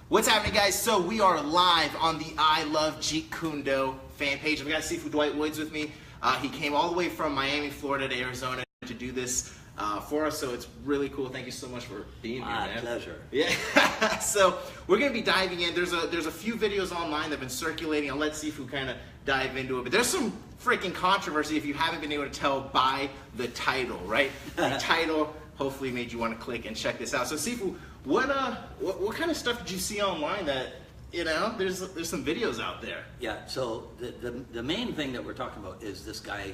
What's happening, guys? So we are live on the I Love Jeet Kune fan page. I've got Seafood Dwight Woods with me. He came all the way from Miami, Florida to Arizona to do this for us, so it's really cool. Thank you so much for being here, man. My pleasure. Yeah. So we're gonna be diving in. There's a few videos online that've been circulating. I'll let Seafood kind of dive into it, but there's some freaking controversy if you haven't been able to tell by the title, right? The title hopefully made you want to click and check this out. So Seafood, what kind of stuff did you see online that, there's some videos out there? Yeah, so the main thing that we're talking about is this guy,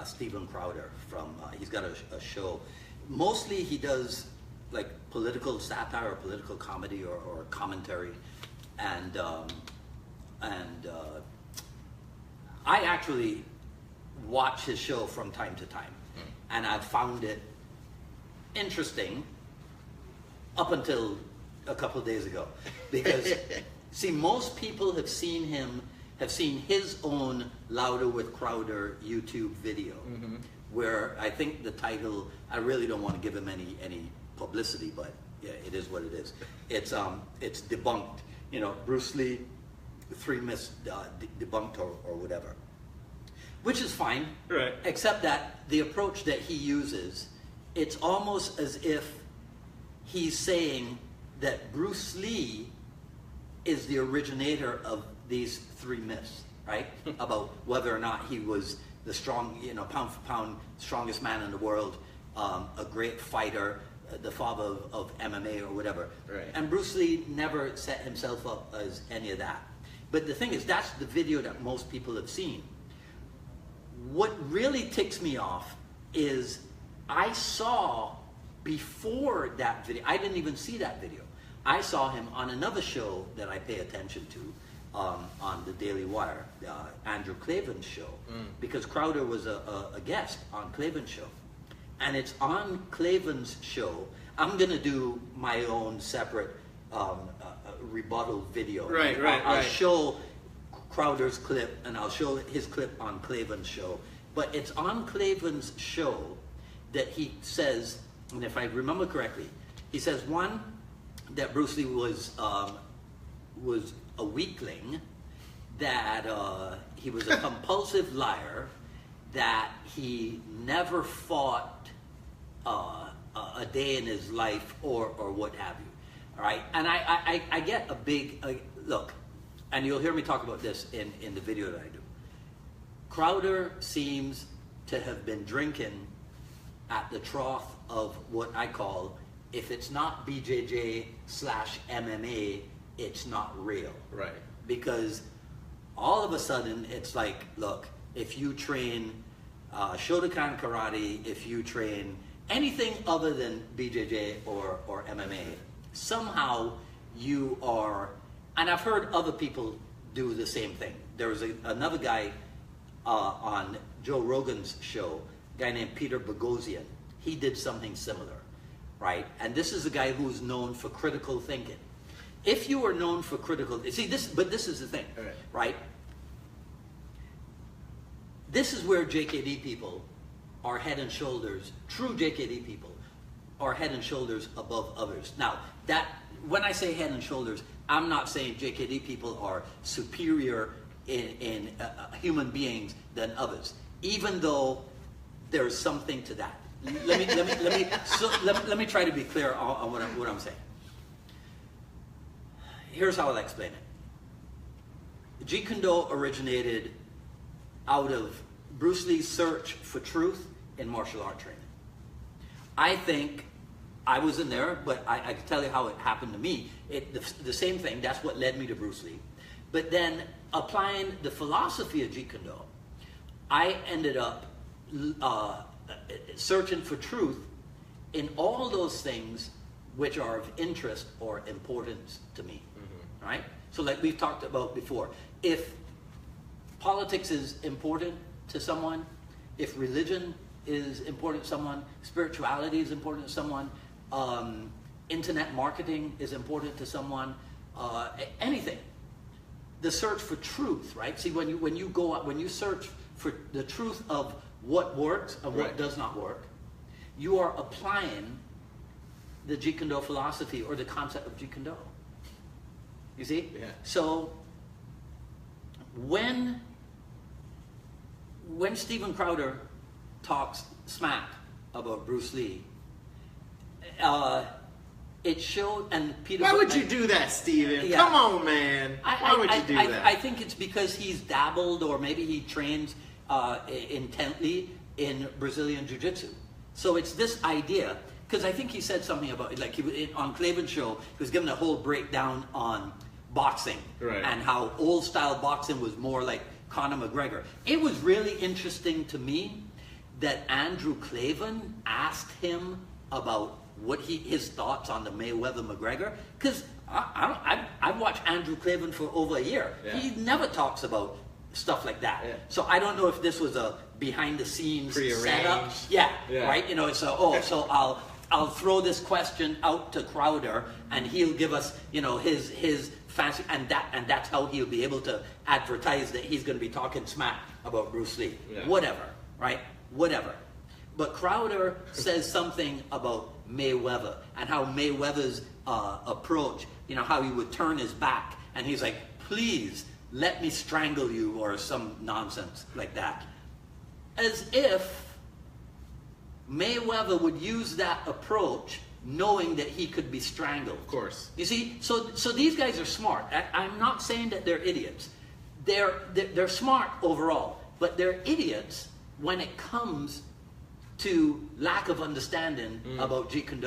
Steven Crowder, from, he's got a show. Mostly he does like political satire or political comedy or commentary. And I actually watch his show from time to time. And I've found it interesting up until a couple of days ago, because see, most people have seen his own Louder with Crowder YouTube video, where I think the title, I really don't want to give him any publicity, but yeah, it is what it is. It's debunked, Bruce Lee, 3 myths debunked or whatever, which is fine, right? Except that the approach that he uses, it's almost as if he's saying that Bruce Lee is the originator of these 3 myths, right? About whether or not he was the strong, pound for pound, strongest man in the world, a great fighter, the father of MMA or whatever. Right. And Bruce Lee never set himself up as any of that. But the thing is, that's the video that most people have seen. What really ticks me off is I saw before that video, I didn't even see that video. I saw him on another show that I pay attention to on the Daily Wire, Andrew Klavan's show, because Crowder was a guest on Klavan's show. And it's on Klavan's show. I'm going to do my own separate rebuttal video. Right. I'll show Crowder's clip and I'll show his clip on Klavan's show. But it's on Klavan's show that he says, and if I remember correctly, he says, one, that Bruce Lee was a weakling, that he was a compulsive liar, that he never fought a day in his life or what have you. All right, and I get a big look, and you'll hear me talk about this in the video that I do. Crowder seems to have been drinking at the trough of what I call, if it's not BJJ/MMA, it's not real. Right. Because all of a sudden, it's like, look, if you train Shotokan karate, if you train anything other than BJJ or MMA, somehow you are, and I've heard other people do the same thing. There was another guy on Joe Rogan's show, a guy named Peter Boghossian. He did something similar, right? And this is a guy who's known for critical thinking. If you are known for critical, see this, but this is the thing, right? This is where JKD people are head and shoulders, true JKD people are head and shoulders above others. Now, that when I say head and shoulders, I'm not saying JKD people are superior in human beings than others, even though there's something to that. Let me try to be clear on what I'm saying. Here's how I'll explain it. Jeet Kune originated out of Bruce Lee's search for truth in martial art training. I think I was in there, but I can tell you how it happened to me. The same thing, that's what led me to Bruce Lee. But then applying the philosophy of Jeet Kune, I ended up searching for truth in all those things which are of interest or importance to me, right? So like we've talked about before, if politics is important to someone, if religion is important to someone, spirituality is important to someone, internet marketing is important to someone, anything. The search for truth, right? See, when you go out, when you search for the truth of what works and what does not work, you are applying the Jeet Kune philosophy or the concept of Jeet Kune. You see? Yeah. So when Steven Crowder talks smack about Bruce Lee, it showed, and Peter... Why would you do that, Steven? Yeah. Come on, man. Why would you do that? I think it's because he's dabbled, or maybe he trains intently in Brazilian Jiu-Jitsu. So it's this idea, because I think he said something about, like on Clavin's show, he was given a whole breakdown on boxing, right, and how old style boxing was more like Conor McGregor. It was really interesting to me that Andrew Clavin asked him about what his thoughts on the Mayweather-McGregor, because I've watched Andrew Clavin for over a year. Yeah. He never talks about stuff like that. Yeah. So I don't know if this was a behind-the-scenes setup. Yeah. Right? You know, so I'll throw this question out to Crowder, and he'll give us, you know, his fancy, and that's how he'll be able to advertise that he's going to be talking smack about Bruce Lee. Yeah. Whatever, right? Whatever. But Crowder says something about Mayweather, and how Mayweather's approach, you know, how he would turn his back, and he's like, please let me strangle you, or some nonsense like that. As if Mayweather would use that approach knowing that he could be strangled. Of course. You see, so these guys are smart. I'm not saying that they're idiots. They're smart overall, but they're idiots when it comes to lack of understanding about Jeet Kune.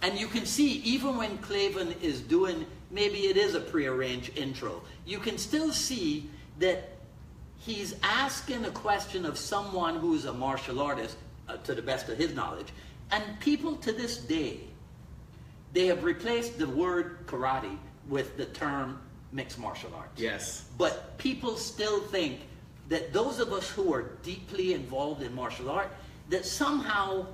And you can see, even when Clavin is doing, maybe it is a prearranged intro, you can still see that he's asking a question of someone who's a martial artist, to the best of his knowledge. And people to this day, they have replaced the word karate with the term mixed martial arts. Yes. But people still think that those of us who are deeply involved in martial art, that somehow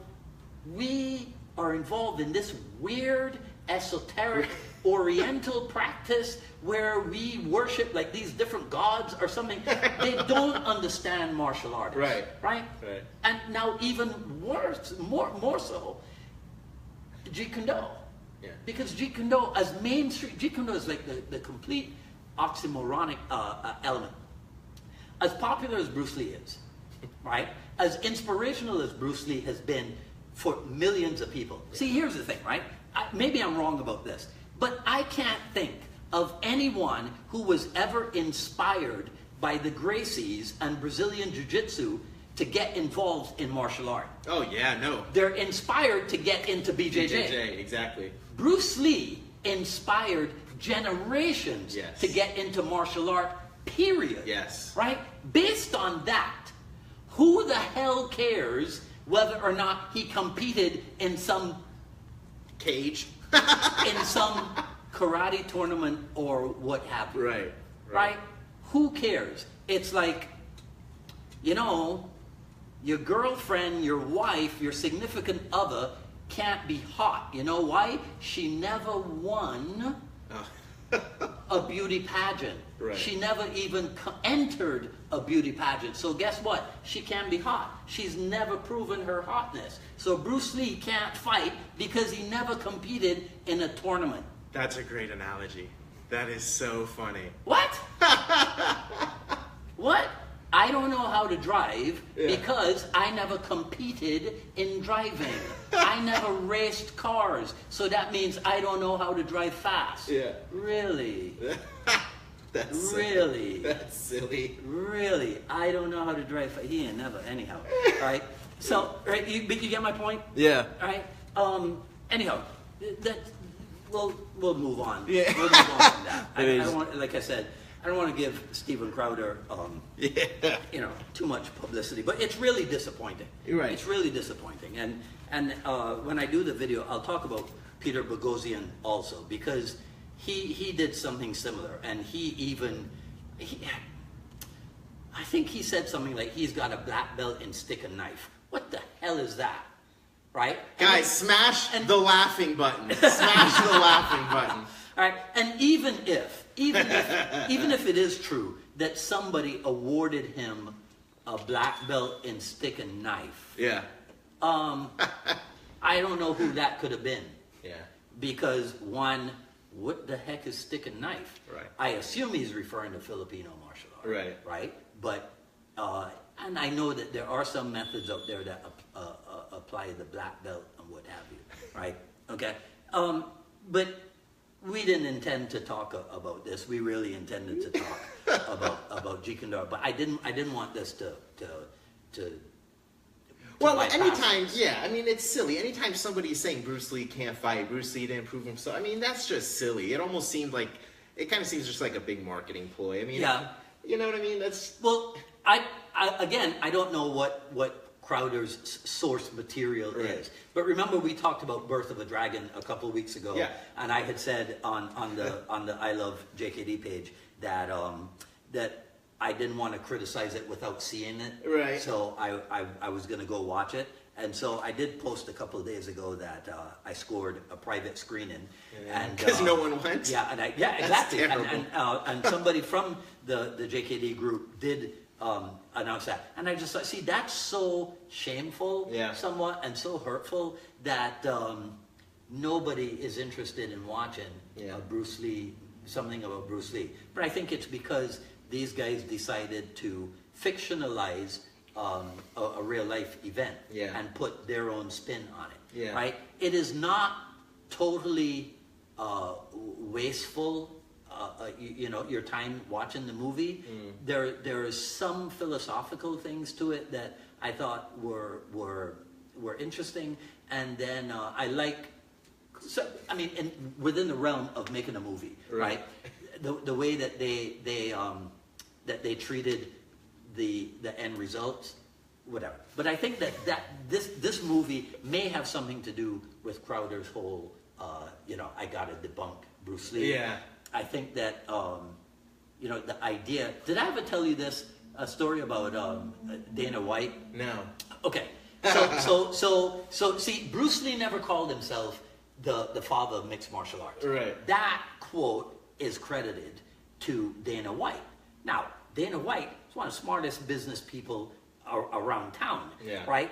we are involved in this weird, esoteric, oriental practice where we worship like these different gods or something. They don't understand martial arts. Right. Right? Right. And now even worse, more so, Jeet Kune Do. Yeah. Because Jeet Kune Do, as mainstream, Jeet Kune Do is like the complete oxymoronic element. As popular as Bruce Lee is, right? As inspirational as Bruce Lee has been for millions of people. See, here's the thing, right? Maybe I'm wrong about this, but I can't think of anyone who was ever inspired by the Gracies and Brazilian Jiu-Jitsu to get involved in martial art. Oh yeah, no. They're inspired to get into BJJ. BJJ, exactly. Bruce Lee inspired generations Yes. to get into martial art, period. Yes. Right? Based on that, who the hell cares whether or not he competed in some Cage. in some karate tournament or what have you? Right. Right? Who cares? It's like, you know, your girlfriend, your wife, your significant other can't be hot. You know why? She never won a beauty pageant. Right. She never even entered a beauty pageant. So guess what? She can't be hot. She's never proven her hotness. So Bruce Lee can't fight because he never competed in a tournament. That's a great analogy. That is so funny. What? What? I don't know how to drive because I never competed in driving. I never raced cars. So that means I don't know how to drive fast. Yeah. Really? That's Really? That's silly. Really? I don't know how to drive fast. He ain't never, anyhow. Right? So, right, you get my point? Yeah. Right? Anyhow, we'll move on. Yeah. We'll move on from that. I It is. don't want, like I said, I don't want to give Steven Crowder, Yeah. you know, too much publicity, but it's really disappointing. You're right. It's really disappointing. And when I do the video, I'll talk about Peter Boghossian also, because he did something similar, and I think he said something like he's got a black belt in stick and knife. What the hell is that? Right? Guys, smash the laughing button. Smash the laughing button. All right, and even if it is true that somebody awarded him a black belt in stick and knife, Yeah. I don't know who that could have been. Yeah. Because one, what the heck is stick and knife? Right. I assume he's referring to Filipino martial art. Right. Right? But, and I know that there are some methods out there that apply the black belt and what have you. Right? Okay? But we didn't intend to talk about this. We really intended to talk about Jeet Kune Do. But I didn't want this to well, anytime, yeah, I mean, it's silly. Anytime somebody's saying Bruce Lee can't fight, Bruce Lee didn't prove himself, I mean, that's just silly. It almost seemed like, it kind of seems just like a big marketing ploy. I mean, yeah. You know what I mean? That's... Well, I don't know what Crowder's source material is. But remember, we talked about Birth of a Dragon a couple of weeks ago. Yeah. And I had said on the I Love JKD page that that I didn't want to criticize it without seeing it. Right. So I was going to go watch it. And so I did post a couple of days ago that I scored a private screening. Because no one went? Yeah, exactly. And somebody from the JKD group did announce that. And I just thought, see, that's so shameful, somewhat, and so hurtful that nobody is interested in watching Bruce Lee, something about Bruce Lee. But I think it's because these guys decided to fictionalize a real life event and put their own spin on it. Right? It is not totally wasteful. You know, your time watching the movie. There is some philosophical things to it that I thought were interesting, and then I like. So I mean, within the realm of making a movie, right? The way that they treated the end results, whatever. But I think that this movie may have something to do with Crowder's whole, you know, I gotta debunk Bruce Lee. Yeah. I think that you know, the idea. Did I ever tell you this story about Dana White? No. Okay. So see, Bruce Lee never called himself the father of mixed martial arts. Right. That quote is credited to Dana White. Now, Dana White is one of the smartest business people around town. Yeah. Right.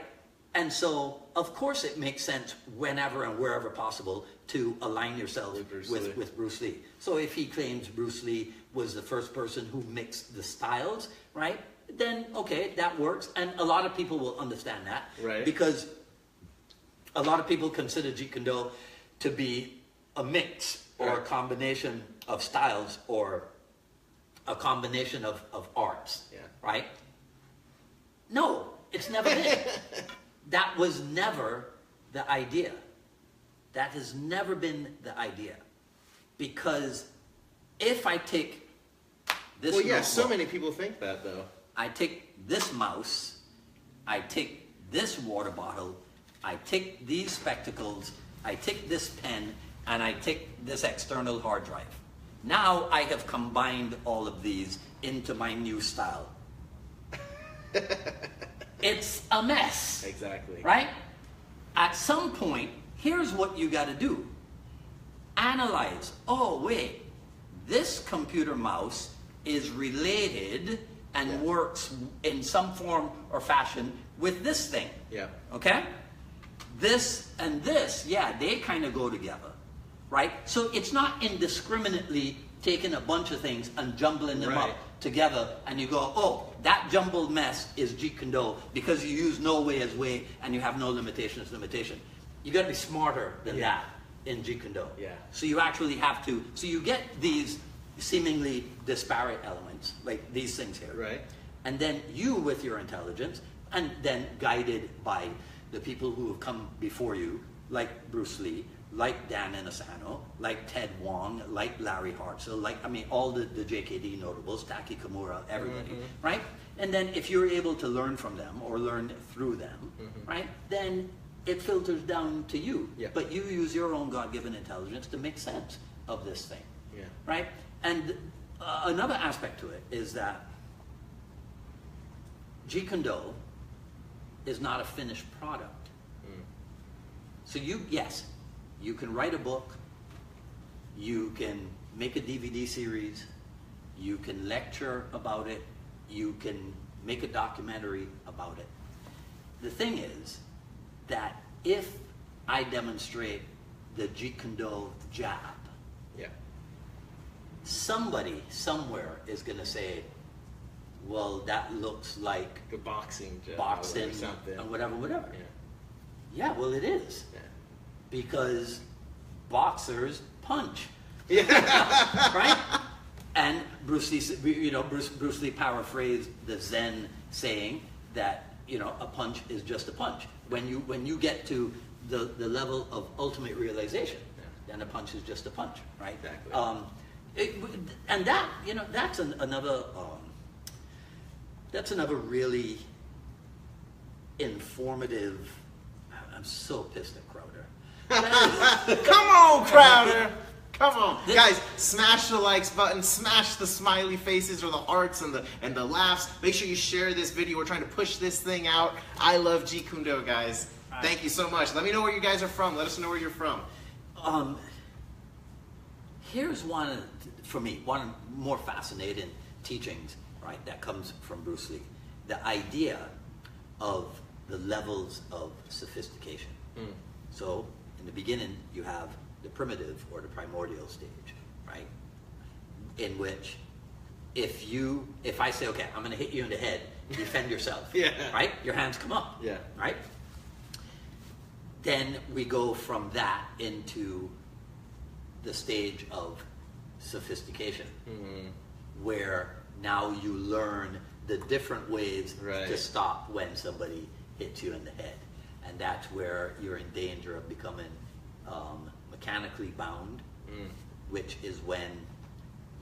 And so, of course, it makes sense whenever and wherever possible to align yourself with Bruce Lee. So if he claims Bruce Lee was the first person who mixed the styles, right, then, okay, that works. And a lot of people will understand that. Right. Because a lot of people consider Jeet Kune Do to be a mix or a combination of styles or a combination of arts, right? No, it's never been. That was never the idea. That has never been the idea. Because if I take this well, yeah, notebook, so many people think that, though. I take this mouse, I take this water bottle, I take these spectacles, I take this pen, and I take this external hard drive. Now I have combined all of these into my new style. It's a mess. Exactly. Right? At some point, here's what you got to do. Analyze. Oh, wait. This computer mouse is related and works in some form or fashion with this thing. Yeah. Okay? This and this, yeah, they kind of go together. Right? So it's not indiscriminately taking a bunch of things and jumbling them up together, and you go, oh, that jumbled mess is Jeet Kune Do because you use no way as way and you have no limitation as limitation. You got to be smarter than that in Jeet Kune Do. Yeah. So you actually have to. So you get these seemingly disparate elements, like these things here. Right. And then you, with your intelligence, and then guided by the people who have come before you, like Bruce Lee, like Dan Inosanto, like Ted Wong, like Larry Hartsell, like, I mean, all the JKD notables, Taki Kimura, everybody, right? And then if you're able to learn from them or learn through them, right, then it filters down to you. Yeah. But you use your own God-given intelligence to make sense of this thing, right? And another aspect to it is that Jeet Kune Do is not a finished product. So you can write a book, you can make a DVD series, you can lecture about it, you can make a documentary about it. The thing is that if I demonstrate the Jeet Kune Do jab, Yeah. Somebody somewhere is going to say, well, that looks like The boxing boxing or something. or whatever. Yeah. Yeah, well, it is. Yeah. Because boxers punch. Yeah. Right? And Bruce Lee, Bruce Lee paraphrased the Zen saying that, a punch is just a punch. When you get to the level of ultimate realization, then a punch is just a punch, right? Exactly. And that, that's another really informative. I'm so pissed at Crowder. Come on, Crowder! Come on, guys! Smash the likes button, smash the smiley faces or the hearts and the laughs. Make sure you share this video. We're trying to push this thing out. I love Jeet Kune Do, guys. Thank you so much. Let me know where you guys are from. Let us know where you're from. Here's one for me, one more fascinating teachings, right? That comes from Bruce Lee. The idea of the levels of sophistication. So in the beginning, you have the primitive or the primordial stage, right? In which if I say, okay, I'm going to hit you in the head, defend yourself, Yeah. right? Your hands come up, Yeah. right? Then we go from that into the stage of sophistication, where now you learn the different ways to stop when somebody hits you in the head. And that's where you're in danger of becoming mechanically bound, which is when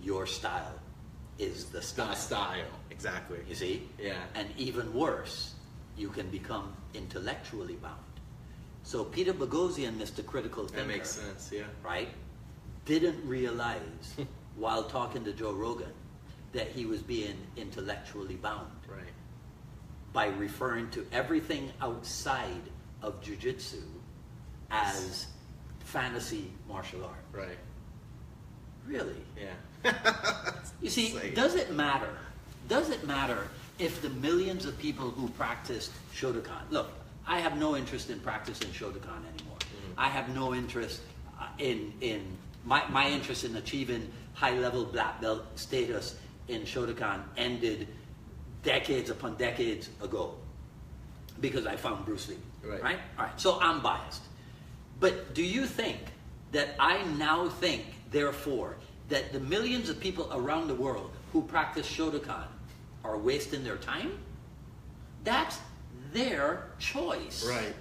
your style is the style. Exactly. You see? Yeah. And even worse, you can become intellectually bound. So Peter Boghossian, Mr. Critical Thinker, That makes sense, yeah. right, didn't realize while talking to Joe Rogan that he was being intellectually bound. Right. By referring to everything outside of jiu-jitsu as fantasy martial art. Right. Really? Yeah. You see, Insane. does it matter? Does it matter if the millions of people who practiced Shotokan, look, I have no interest in practicing Shotokan anymore. I have no interest my interest in achieving high-level black belt status in Shotokan ended decades upon decades ago because I found Bruce Lee, right? All right, so I'm biased. But do you think that I now think, therefore, that the millions of people around the world who practice Shotokan are wasting their time? That's their choice. Right.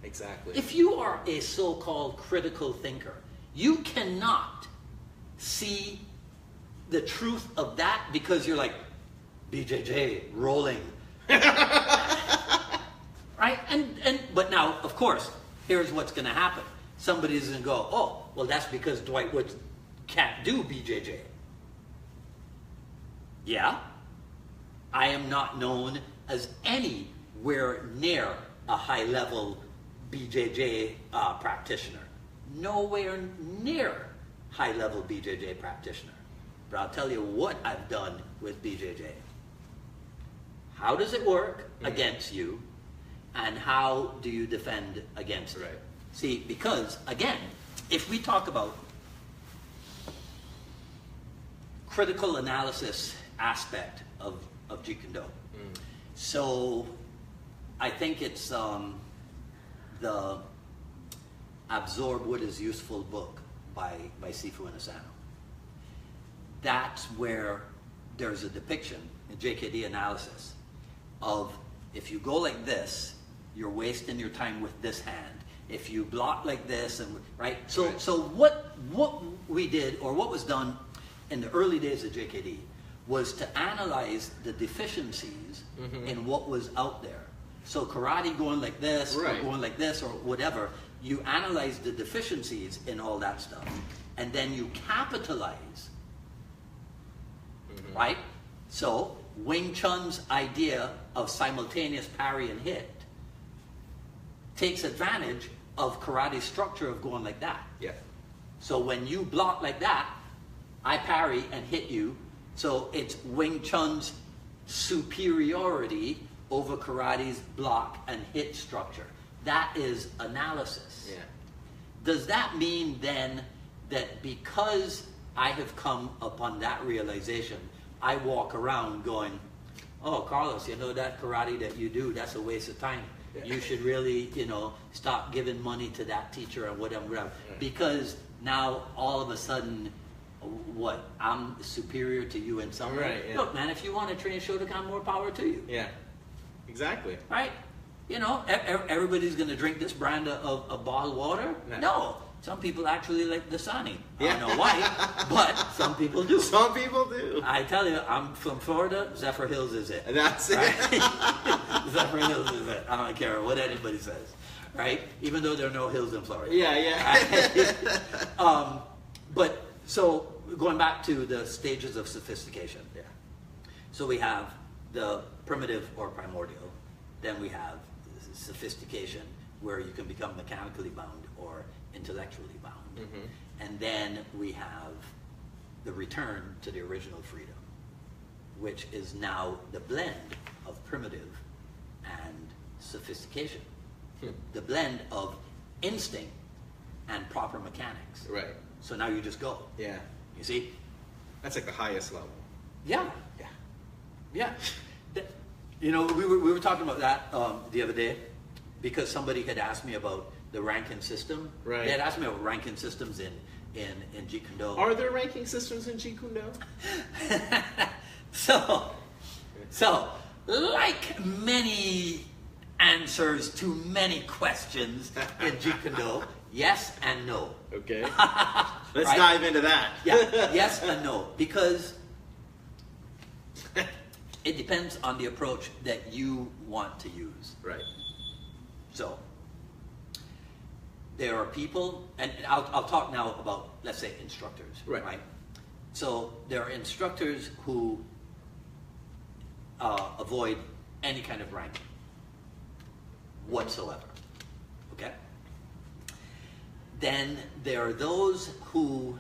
Exactly. If you are a so-called critical thinker, you cannot see the truth of that because you're like, BJJ, rolling. Right? But now, of course, here's what's going to happen. Somebody's going to go, oh, well, that's because Dwight Woods can't do BJJ. Yeah. I am not known as anywhere near a high-level BJJ practitioner. Nowhere near high-level BJJ practitioner. But I'll tell you what I've done with BJJ. How does it work against you? And how do you defend against it? Right. See, because, again, if we talk about critical analysis aspect of Jeet Kune Do, so I think it's the Absorb What Is Useful book by Sifu Inasano. That's where there's a depiction, a JKD analysis, of if you go like this, you're wasting your time with this hand. If you block like this, and right? So what we did, or what was done in the early days of JKD, was to analyze the deficiencies in what was out there. So karate going like this, or going like this, or whatever, you analyze the deficiencies in all that stuff, and then you capitalize, right? So Wing Chun's idea of simultaneous parry and hit takes advantage of karate's structure of going like that. Yeah. So when you block like that, I parry and hit you. So it's Wing Chun's superiority over karate's block and hit structure. That is analysis. Yeah. Does that mean then that because I have come upon that realization, I walk around going, oh, Carlos, you know that karate that you do, that's a waste of time. You should really, you know, stop giving money to that teacher and whatever. Because now all of a sudden, what, I'm superior to you in some way? Right, yeah. Look, man, if you want to train Shotokan, more power to you. Yeah, exactly. Right? You know, everybody's going to drink this brand of bottled water? No. Some people actually like Dasani. I don't know why, but some people do. Some people do. I tell you, I'm from Florida. Zephyr Hills is it. That's it. Right? Zephyr Hills is it. I don't care what anybody says. Right? Even though there are no hills in Florida. Yeah. Right? But so going back to the stages of sophistication. Yeah. So we have the primitive or primordial. Then we have sophistication, where you can become mechanically bound or intellectually bound. Mm-hmm. And then we have the return to the original freedom, which is now the blend of primitive and sophistication. The blend of instinct and proper mechanics. Right. So now you just go. Yeah. You see? That's like the highest level. Yeah. Yeah. Yeah. You know, we were talking about that the other day, because somebody had asked me about the ranking system. Right. They had asked me about ranking systems in Jeet Kune. Are there ranking systems in Jeet Kune? So, like many answers to many questions in Jeet Kune, yes and no. Okay. Let's dive into that. Yeah, yes and no, because it depends on the approach that you want to use. Right. So, there are people, and I'll talk now about, let's say, instructors. Right. So, there are instructors who avoid any kind of ranking whatsoever. Okay? Then there are those who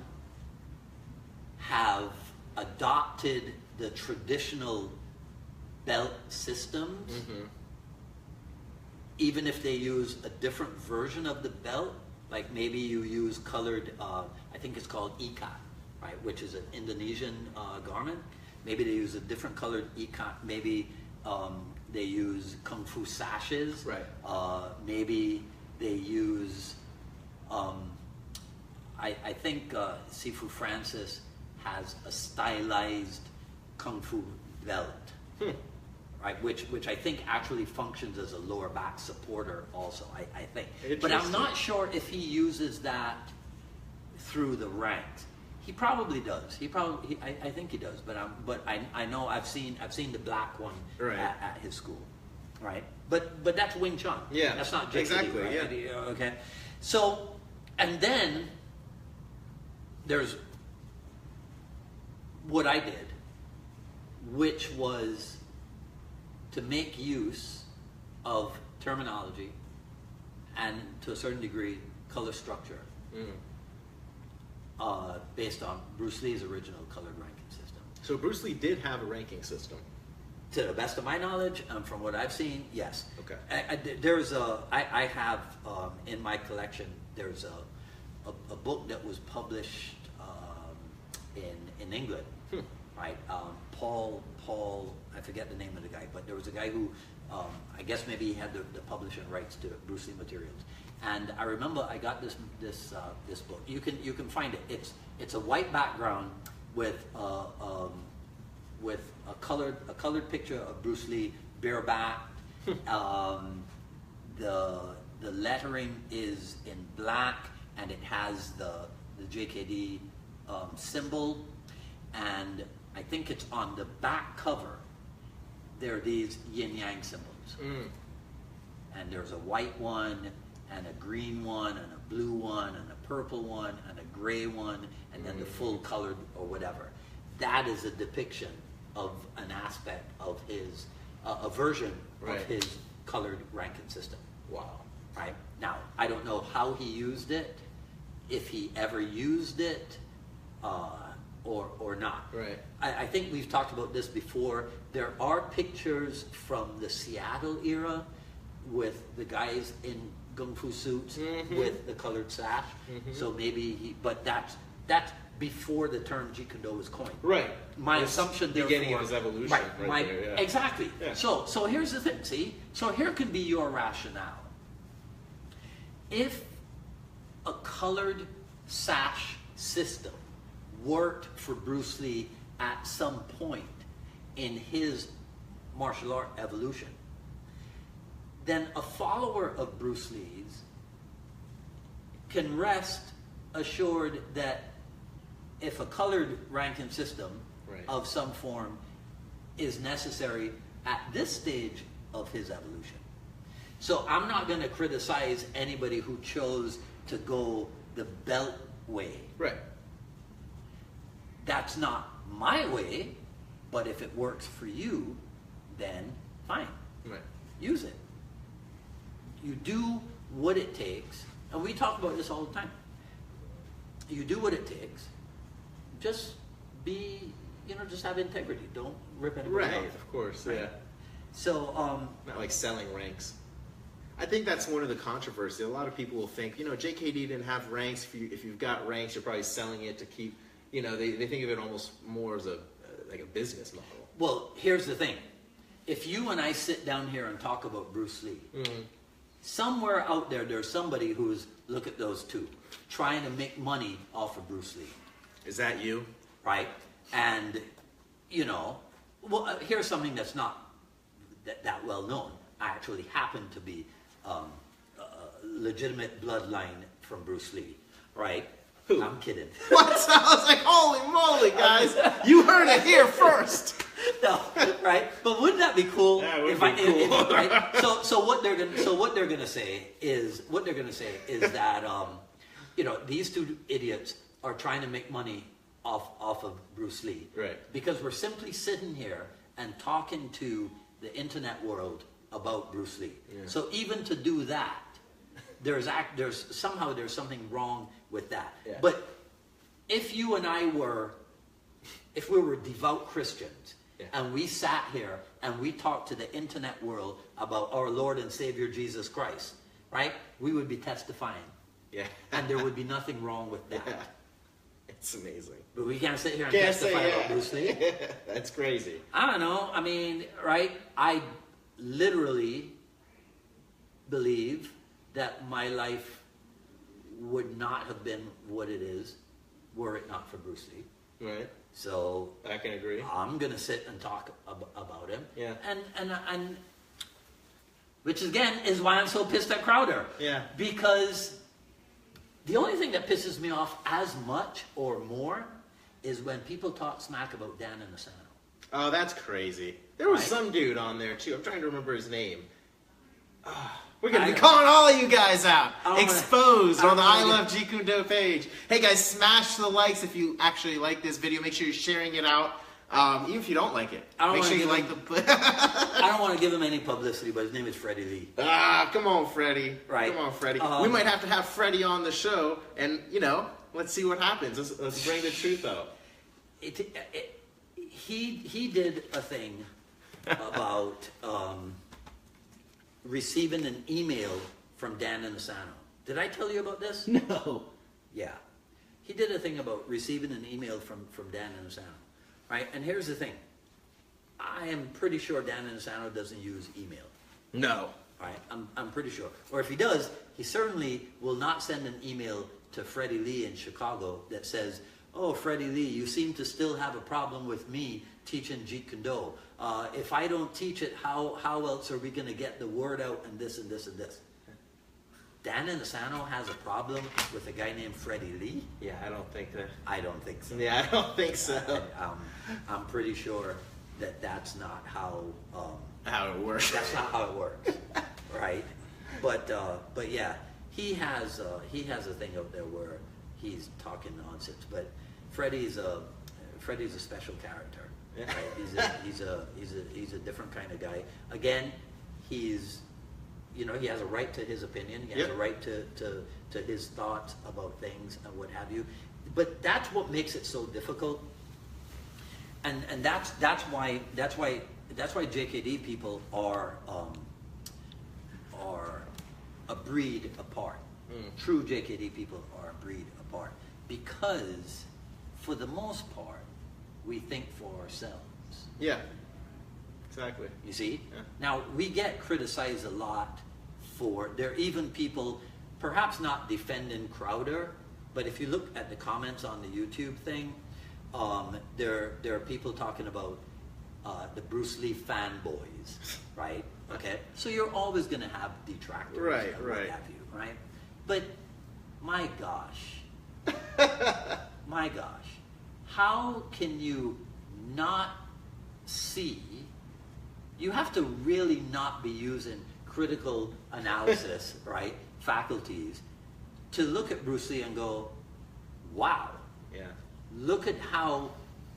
have adopted the traditional belt systems, even if they use a different version of the belt. Like maybe you use colored, I think it's called ikat, right, which is an Indonesian garment. Maybe they use a different colored ikat. Maybe they use kung fu sashes. Right. Maybe they use, I think Sifu Francis has a stylized kung fu belt. Right, which I think actually functions as a lower back supporter also, I think. But I'm not sure if he uses that through the ranks. He probably does. I think he does. But I know I've seen the black one at his school, right? But that's Wing Chun. Yeah, that's not Jeet Kune, exactly. right? Yeah. Okay. So, and then there's what I did, which was to make use of terminology and, to a certain degree, color structure based on Bruce Lee's original colored ranking system. So Bruce Lee did have a ranking system. To the best of my knowledge, from what I've seen, yes. Okay. I have in my collection, there's a book that was published in England, right? Paul, I forget the name of the guy, but there was a guy who, I guess maybe he had the publishing rights to Bruce Lee materials. And I remember I got this book. You can find it. It's a white background with a colored picture of Bruce Lee barebacked. The lettering is in black, and it has the JKD symbol, and I think it's on the back cover. There are these yin-yang symbols. And there's a white one, and a green one, and a blue one, and a purple one, and a gray one, and then the full colored or whatever. That is a depiction of an aspect of his, a version of his colored ranking system. Wow. Right? Now, I don't know how he used it, if he ever used it, or not. Right. I think we've talked about this before. There are pictures from the Seattle era with the guys in gung fu suits with the colored sash. So maybe but that's before the term Jeet Kune Do was coined. Right. My It's assumption beginning therefore, of his evolution. Right there, yeah. Exactly. Yeah. So here's the thing. See, so here can be your rationale. If a colored sash system worked for Bruce Lee at some point in his martial art evolution, then a follower of Bruce Lee's can rest assured that if a colored ranking system of some form is necessary at this stage of his evolution. So I'm not going to criticize anybody who chose to go the belt way. Right. That's not my way, but if it works for you, then fine. Right. Use it. You do what it takes, and we talk about this all the time. You do what it takes. Just be, just have integrity. Don't rip anybody off. Right, of course, Right. yeah. So, Not like selling ranks. I think that's one of the controversy. A lot of people will think, JKD didn't have ranks. If you've got ranks, you're probably selling it to keep, they think of it almost more as like a business model. well, here's the thing. If you and I sit down here and talk about Bruce Lee, somewhere out there, there's somebody who's, look at those two, trying to make money off of Bruce Lee. Is that you? Right? And, here's something that's not that well known. I actually happen to be a legitimate bloodline from Bruce Lee, right? Who? I'm kidding. What? I was like, holy moly, guys. You heard it here first. No, right? But wouldn't that be cool? That would be cool. Right? So what they're gonna say is that these two idiots are trying to make money off of Bruce Lee. Right. Because we're simply sitting here and talking to the internet world about Bruce Lee. Yeah. So even to do that, there's something wrong with that. Yeah. But if you and I were devout Christians, yeah, and we sat here and we talked to the internet world about our Lord and Savior Jesus Christ, right? We would be testifying. Yeah. And there would be nothing wrong with that. Yeah. It's amazing. But we can't sit here and Can't say testify yeah. about Bruce Lee. That's crazy. I don't know. I mean, right? I literally believe that my life would not have been what it is were it not for Bruce Lee. Right. So I can agree. I'm gonna sit and talk about him. Yeah. And which again is why I'm so pissed at Crowder. Yeah. Because the only thing that pisses me off as much or more is when people talk smack about Dan Inosanto. Oh, that's crazy. There was Right. some dude on there too. I'm trying to remember his name. We're going to be calling all of you guys out. Exposed on the I Love Jeet Kune Do page. Hey guys, smash the likes if you actually like this video. Make sure you're sharing it out. Even if you don't like it. Make sure you like the... I don't want to give him any publicity, but his name is Freddie Lee. Come on, Freddie. Right. Come on, Freddie. We might have to have Freddie on the show, and, let's see what happens. Let's bring the truth out. He did a thing about receiving an email from Dan Inosanto. Did I tell you about this? No. Yeah. He did a thing about receiving an email from Dan Inosanto. Right? And here's the thing. I am pretty sure Dan Inosanto doesn't use email. No. Right? I'm pretty sure. Or if he does, he certainly will not send an email to Freddie Lee in Chicago that says, "Oh, Freddie Lee, you seem to still have a problem with me teaching Jeet Kune Do. If I don't teach it, how else are we going to get the word out and this and this and this?" Dan Inosanto has a problem with a guy named Freddie Lee? Yeah, I don't think that. I don't think so. Yeah, I don't think so. I'm pretty sure that that's not how it works. That's not how it works, right? But yeah, he has a thing out there where he's talking nonsense. But Freddie's a special character. Yeah. Right? He's a different kind of guy. Again, he's he has a right to his opinion. He has a right to his thoughts about things and what have you. But that's what makes it so difficult. And that's why JKD people are a breed apart. True JKD people are a breed apart because, for the most part, we think for ourselves. Yeah. Exactly. You see? Yeah. Now, we get criticized a lot for, there are even people, perhaps not defending Crowder, but if you look at the comments on the YouTube thing, there are people talking about the Bruce Lee fanboys, right? Okay, so you're always going to have detractors, Right, and right. what have you, right? But my gosh, my gosh, how can you not see? You have to really not be using critical analysis, right? Faculties, to look at Bruce Lee and go, wow. Yeah. Look at how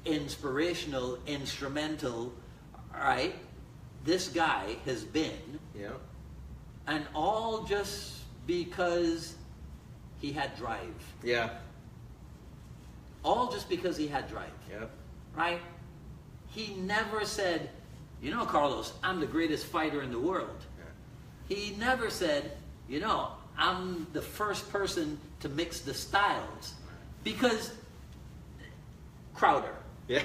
inspirational, instrumental, right, this guy has been. Yeah. And all just because he had drive. Yeah. All just because he had drive. Yep. Right? He never said, you know, Carlos, I'm the greatest fighter in the world. Yeah. He never said, you know, I'm the first person to mix the styles. Because Crowder. Yeah.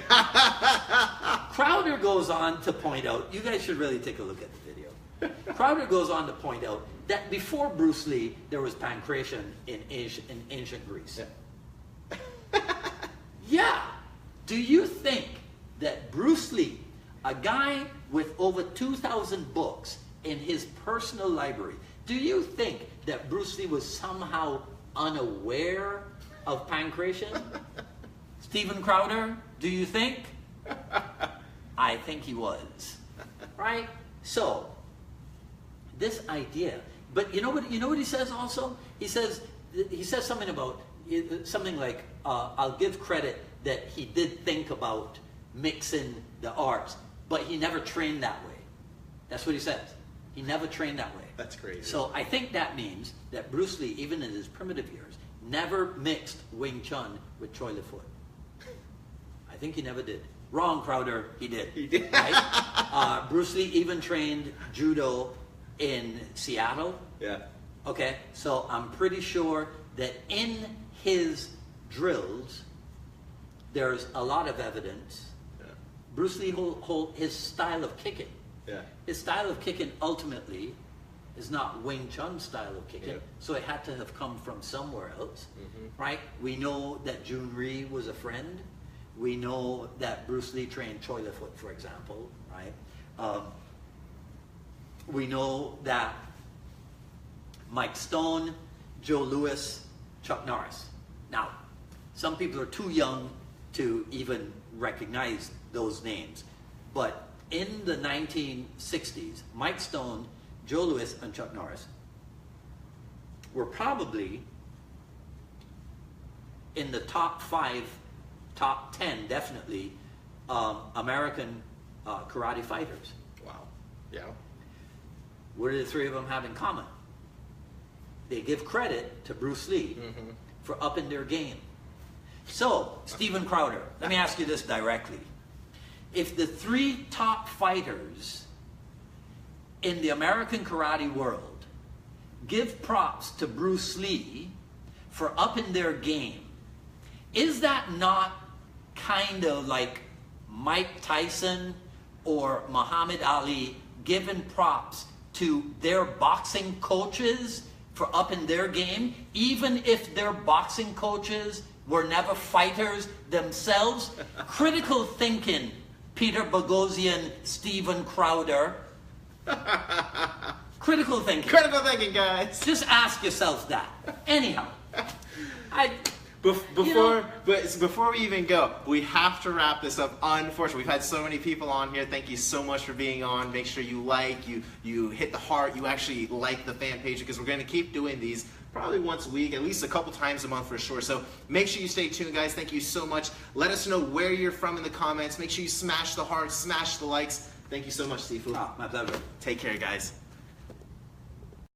Crowder goes on to point out, you guys should really take a look at the video. Crowder goes on to point out that before Bruce Lee, there was pancreation in ancient Greece. Yeah. Yeah. Do you think that Bruce Lee, a guy with over 2,000 books in his personal library, do you think that Bruce Lee was somehow unaware of pancreation? Stephen Crowder, do you think? I think he was. Right? So, this idea, but you know what he says also? He says something about, something like, I'll give credit that he did think about mixing the arts, but he never trained that way. That's what he says. He never trained that way. That's crazy. So I think that means that Bruce Lee, even in his primitive years, never mixed Wing Chun with Choi Li-Foot. I think he never did. Wrong, Crowder, he did. He did. Right? Bruce Lee even trained judo in Seattle. Yeah. Okay, so I'm pretty sure that in his drills, there's a lot of evidence. Yeah. Bruce Lee, his style of kicking. Yeah. His style of kicking ultimately is not Wing Chun's style of kicking, Yeah. so it had to have come from somewhere else, Mm-hmm. right? We know that Jun Rhee was a friend. We know that Bruce Lee trained Choi Li-Foot, for example, right? We know that Mike Stone, Joe Louis, Chuck Norris. Now, some people are too young to even recognize those names, but in the 1960s, Mike Stone, Joe Louis, and Chuck Norris were probably in the top 5, top 10, definitely, American karate fighters. Wow. Yeah. What do the three of them have in common? They give credit to Bruce Lee for upping their game. So, Stephen Crowder, let me ask you this directly. If the 3 top fighters in the American karate world give props to Bruce Lee for upping their game, is that not kind of like Mike Tyson or Muhammad Ali giving props to their boxing coaches for upping their game, even if their boxing coaches were never fighters themselves? Critical thinking, Peter Boghossian, Stephen Crowder. Critical thinking. Critical thinking, guys. Just ask yourself that. Anyhow, Before we even go, we have to wrap this up. Unfortunately, we've had so many people on here. Thank you so much for being on. Make sure you like, you hit the heart, you actually like the fan page, because we're going to keep doing these probably once a week, at least a couple times a month for sure. So make sure you stay tuned, guys. Thank you so much. Let us know where you're from in the comments. Make sure you smash the heart, smash the likes. Thank you so much, Sifu. my pleasure. Take care, guys.